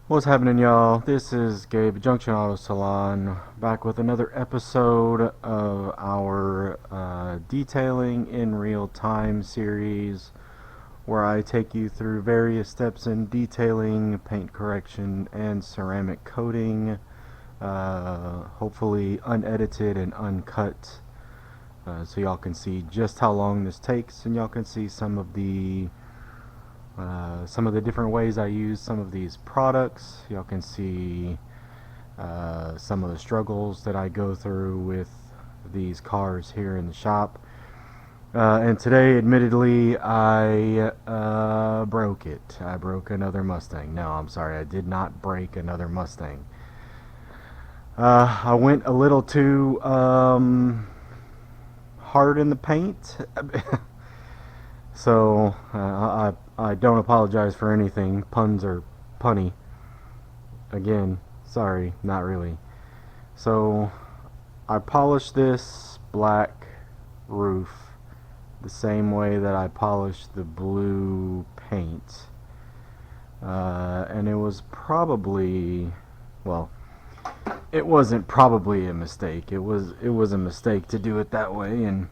What's happening, y'all? This is Gabe, Junction Auto Salon, back with another episode of our Detailing in Real Time series, where I take you through various steps in detailing, paint correction, and ceramic coating, hopefully unedited and uncut, so y'all can see just how long this takes, and y'all can see some of the different ways I use some of these products. Y'all can see some of the struggles that I go through with these cars here in the shop. And today, admittedly, I broke it. I broke another Mustang. No, I'm sorry, I did not break another Mustang. I went a little too hard in the paint. So I don't apologize for anything. Puns are punny. Again, sorry, not really. So I polished this black roof the same way that I polished the blue paint. And it was probably, well, it wasn't probably a mistake. It was a mistake to do it that way, and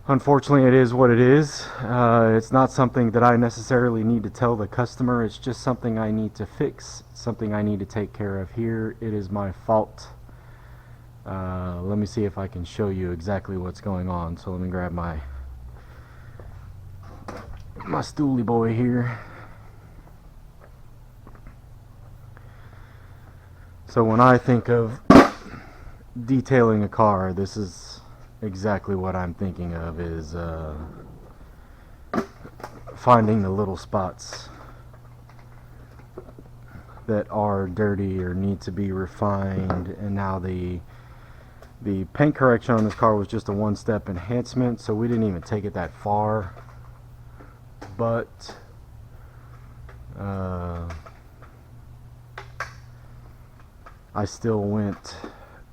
unfortunately, it is what it is. It's not something that I necessarily need to tell the customer. It's just something I need to fix, something I need to take care of here. It is my fault. Let me see if I can show you exactly what's going on. So let me grab my stoolie boy here. So when I think of detailing a car, this is exactly what I'm thinking of, is finding the little spots that are dirty or need to be refined. And now the paint correction on this car was just a one-step enhancement, so we didn't even take it that far, but I still went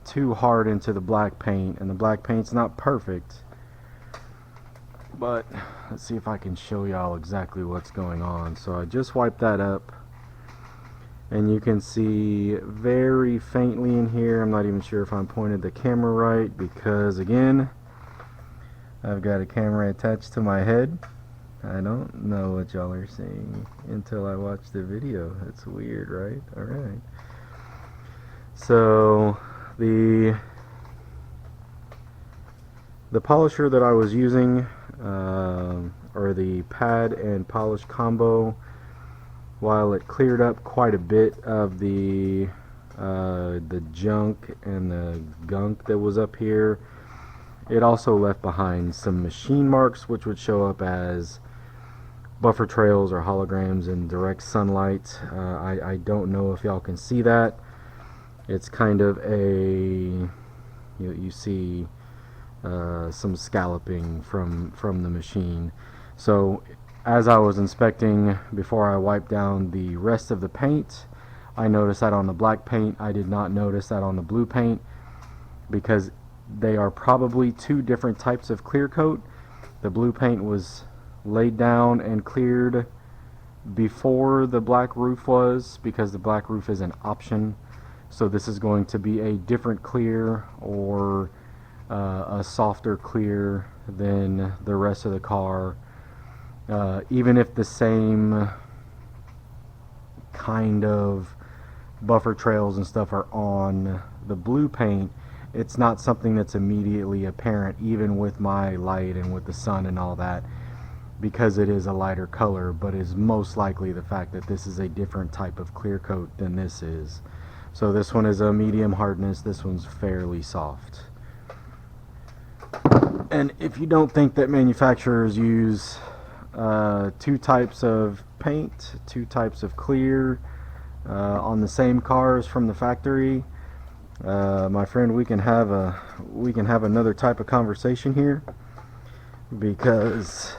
too hard into the black paint, and the black paint's not perfect, but let's see if I can show y'all exactly what's going on. So I just wiped that up, and you can see very faintly in here. I'm not even sure if I'm pointed the camera right, because again, I've got a camera attached to my head. I don't know what y'all are seeing until I watch the video. It's weird, right? Alright. So the polisher that I was using, or the pad and polish combo, while it cleared up quite a bit of the junk and the gunk that was up here, it also left behind some machine marks, which would show up as buffer trails or holograms in direct sunlight. I don't know if y'all can see that. It's kind of a, you see some scalloping from the machine. So as I was inspecting before I wiped down the rest of the paint, I noticed that on the black paint. I did not notice that on the blue paint, because they are probably two different types of clear coat. The blue paint was laid down and cleared before the black roof was, because the black roof is an option. So this is going to be a different clear, or a softer clear than the rest of the car. Even if the same kind of buffer trails and stuff are on the blue paint, it's not something that's immediately apparent, even with my light and with the sun and all that, because it is a lighter color, but is most likely the fact that this is a different type of clear coat than this is. So this one is a medium hardness, this one's fairly soft. And if you don't think that manufacturers use two types of paint, two types of clear on the same cars from the factory, my friend, we can have another type of conversation here, because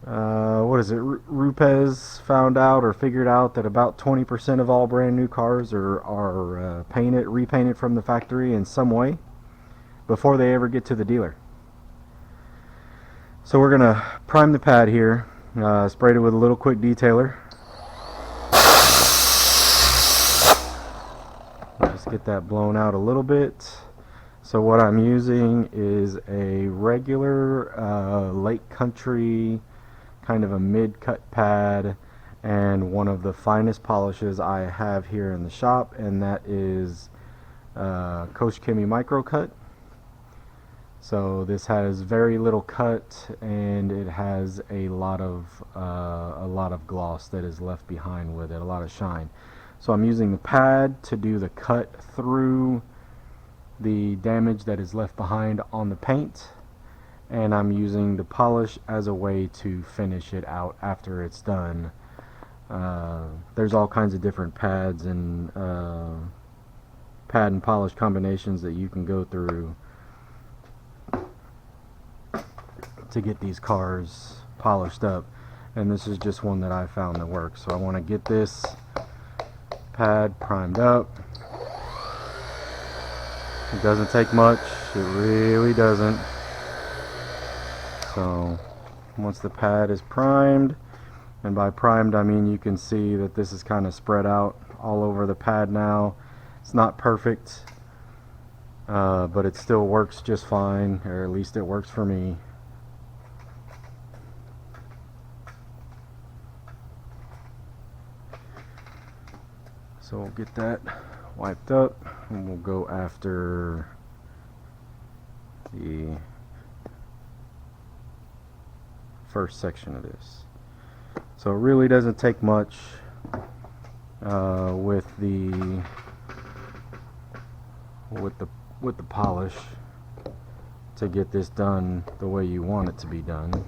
what is it? Rupes found out or figured out that about 20% of all brand new cars are repainted from the factory in some way before they ever get to the dealer. So we're gonna prime the pad here, sprayed it with a little quick detailer. get that blown out a little bit. So what I'm using is a regular Lake Country, kind of a mid-cut pad, and one of the finest polishes I have here in the shop, and that is Coach Kimmy Micro Cut. So this has very little cut, and it has a lot of gloss that is left behind with it, a lot of shine. So I'm using the pad to do the cut through the damage that is left behind on the paint, and I'm using the polish as a way to finish it out after it's done. There's all kinds of different pads and pad and polish combinations that you can go through to get these cars polished up, and this is just one that I found that works. So I want to get this pad primed up. It doesn't take much, it really doesn't. So once the pad is primed, and by primed I mean you can see that this is kind of spread out all over the pad now. It's not perfect, but it still works just fine, or at least it works for me. So we'll get that wiped up, and we'll go after the first section of this. So it really doesn't take much with the polish to get this done the way you want it to be done.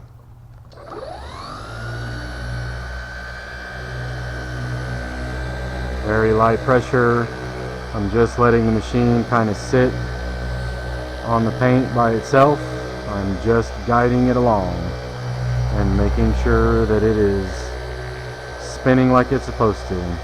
Very light pressure. I'm just letting the machine kind of sit on the paint by itself. I'm just guiding it along and making sure that it is spinning like it's supposed to.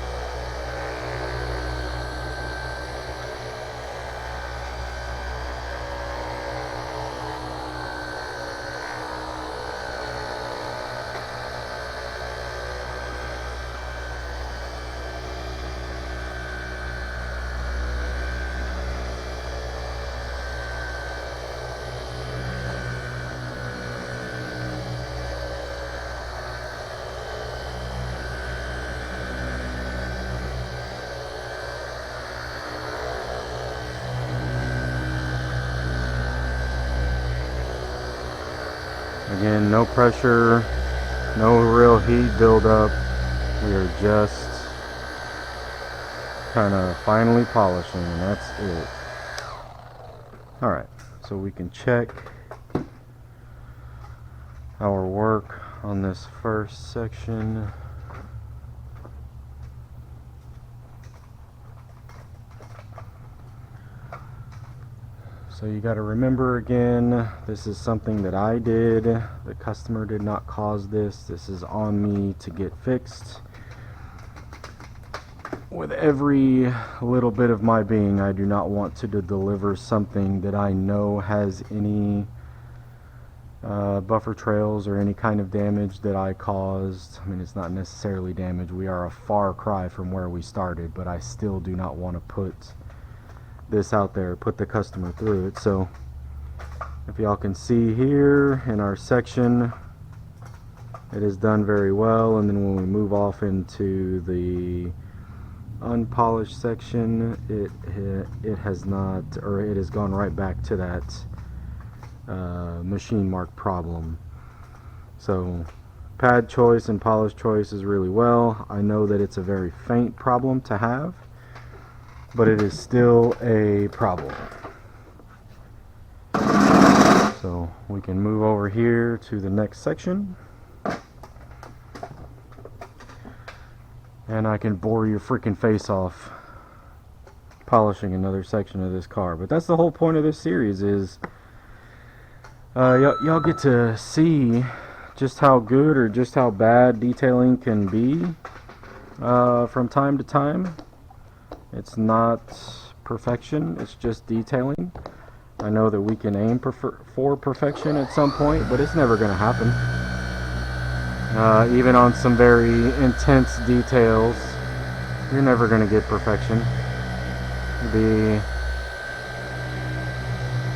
Again, no pressure, no real heat buildup. We are just kind of finally polishing, and that's it. Alright, so we can check our work on this first section. So you got to remember, again, this is something that I did. The customer did not cause this. This is on me to get fixed. With every little bit of my being, I do not want to deliver something that I know has any buffer trails or any kind of damage that I caused. I mean, it's not necessarily damage. We are a far cry from where we started, but I still do not want to put this out there, put the customer through it. So if y'all can see here in our section, it is done very well, and then when we move off into the unpolished section, it has not, or it has gone right back to that machine mark problem. So pad choice and polish choice is really well. I know that it's a very faint problem to have, but it is still a problem. So we can move over here to the next section, and I can bore your freaking face off polishing another section of this car. But that's the whole point of this series, is y'all get to see just how good or just how bad detailing can be from time to time. It's not perfection, it's just detailing. I know that we can aim for perfection at some point, but it's never going to happen. Even on some very intense details, you're never going to get perfection. It'll be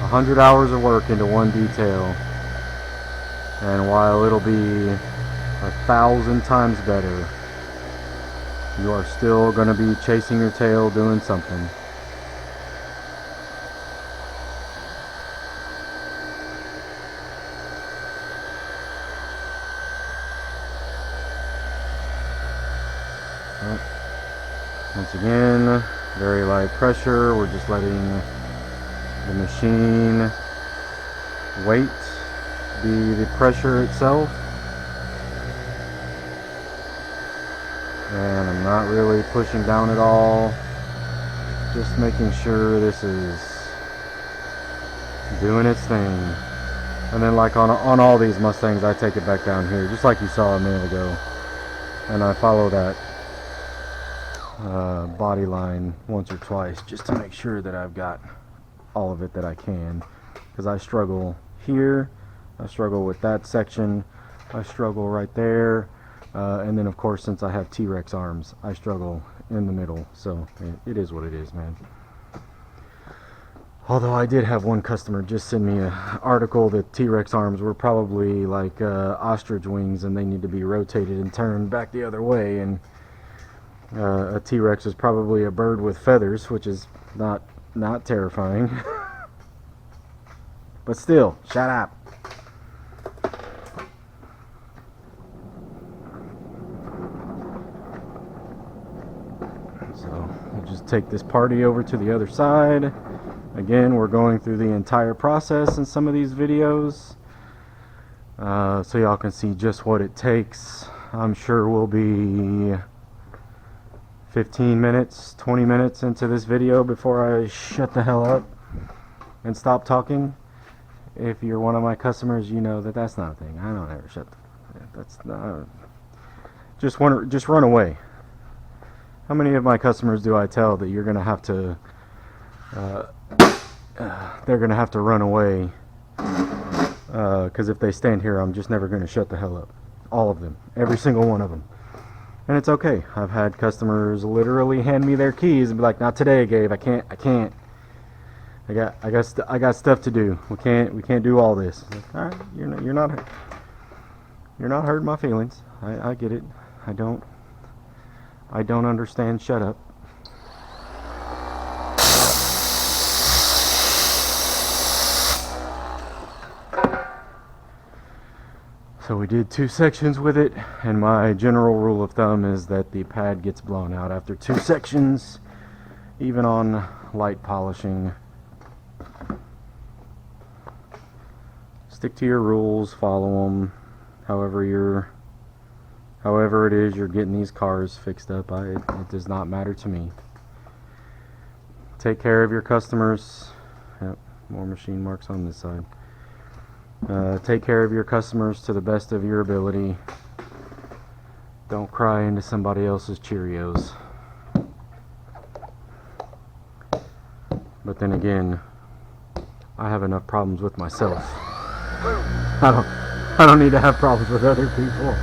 100 hours of work into one detail, and while it'll be 1,000 times better, you are still going to be chasing your tail doing something. Once again, very light pressure. We're just letting the machine weight be the pressure itself. And I'm not really pushing down at all. Just making sure this is doing its thing. And then like on all these Mustangs, I take it back down here, just like you saw a minute ago. And I follow that body line once or twice just to make sure that I've got all of it that I can, because I struggle here, I struggle with that section, I struggle right there, and then of course, since I have T-Rex arms, I struggle in the middle. So it is what it is, man. Although I did have one customer just send me an article that T-Rex arms were probably like ostrich wings and they need to be rotated and turned back the other way, and a T-Rex is probably a bird with feathers, which is not terrifying. But still, shut up. So we'll just take this party over to the other side. Again, we're going through the entire process in some of these videos, so y'all can see just what it takes. I'm sure we'll be 15 minutes, 20 minutes into this video before I shut the hell up and stop talking. If you're one of my customers, you know that that's not a thing. I don't ever shut the... That's not... Just run away. How many of my customers do I tell that you're going to have to... they're going to have to run away, because if they stand here, I'm just never going to shut the hell up. All of them. Every single one of them. And it's okay. I've had customers literally hand me their keys and be like, "Not today, Gabe. I can't. I got stuff to do. We can't do all this." Like, all right, you're not hurting my feelings. I get it. I don't understand. Shut up. So we did 2 sections with it, and my general rule of thumb is that the pad gets blown out after 2 sections, even on light polishing. Stick to your rules, follow them. However it is you're getting these cars fixed up, it does not matter to me. Take care of your customers. Yep, more machine marks on this side. Take care of your customers to the best of your ability. Don't cry into somebody else's Cheerios. But then again, I have enough problems with myself. I don't need to have problems with other people.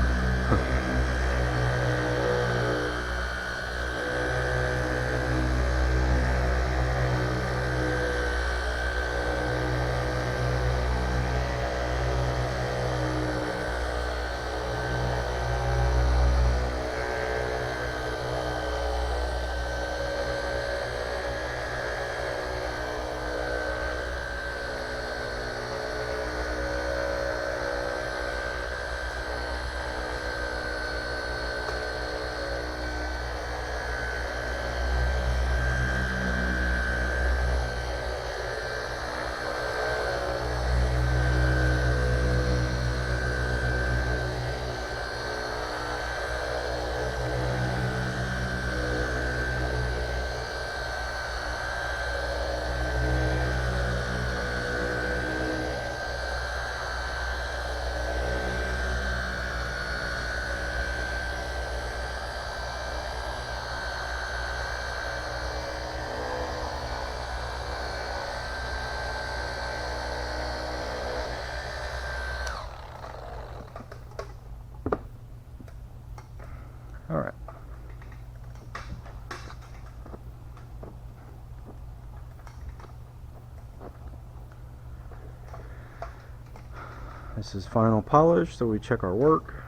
This is final polish, so we check our work.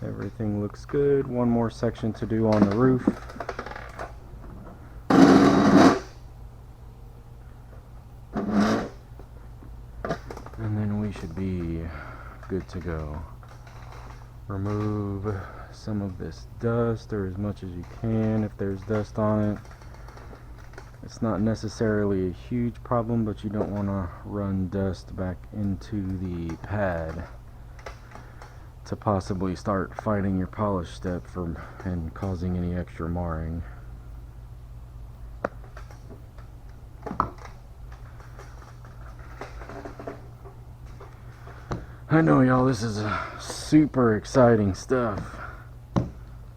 Everything looks good. One more section to do on the roof. And then we should be good to go. Remove some of this dust, or as much as you can if there's dust on it. It's not necessarily a huge problem, but you don't want to run dust back into the pad to possibly start fighting your polish step and causing any extra marring. I know, y'all, this is super exciting stuff,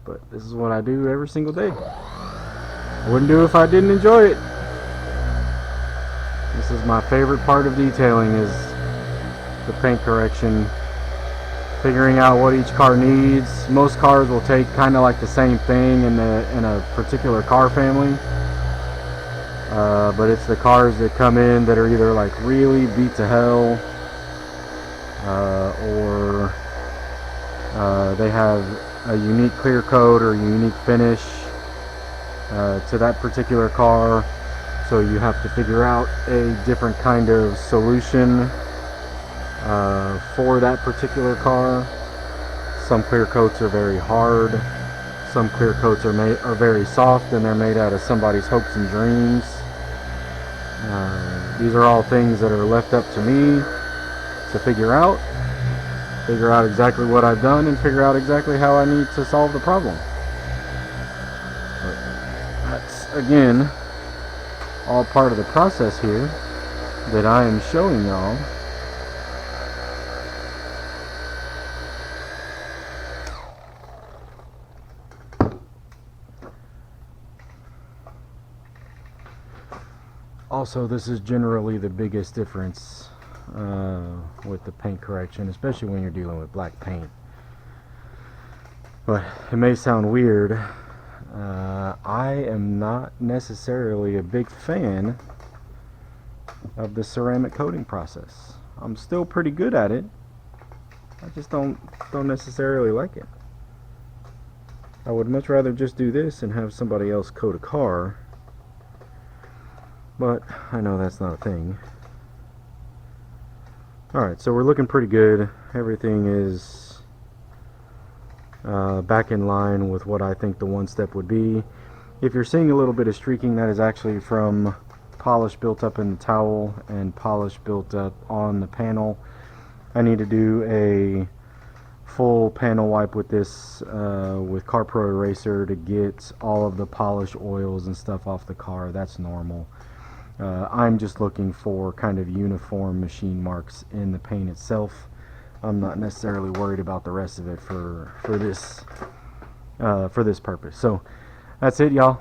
but this is what I do every single day. I wouldn't do it if I didn't enjoy it. This is my favorite part of detailing, is the paint correction, figuring out what each car needs. Most cars will take kind of like the same thing in a particular car family, but it's the cars that come in that are either like really beat to hell, or they have a unique clear coat or unique finish to that particular car, so you have to figure out a different kind of solution for that particular car. Some clear coats are very hard, some clear coats are very soft, and they're made out of somebody's hopes and dreams. These are all things that are left up to me to figure out exactly what I've done, and figure out exactly how I need to solve the problem. But that's, again, all part of the process here that I am showing y'all. Also, this is generally the biggest difference with the paint correction, especially when you're dealing with black paint. But it may sound weird. I am not necessarily a big fan of the ceramic coating process. I'm still pretty good at it. I just don't necessarily like it. I would much rather just do this and have somebody else coat a car. But I know that's not a thing. Alright, so we're looking pretty good. Everything is back in line with what I think the one step would be. If you're seeing a little bit of streaking, that is actually from polish built up in the towel and polish built up on the panel. I need to do a full panel wipe with this with CarPro Eraser to get all of the polish oils and stuff off the car. That's normal. I'm just looking for kind of uniform machine marks in the paint itself. I'm not necessarily worried about the rest of it for this purpose. So that's it, y'all.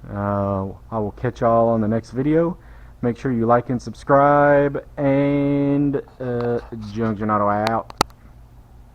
I will catch y'all on the next video. Make sure you like and subscribe, and Junction Auto out.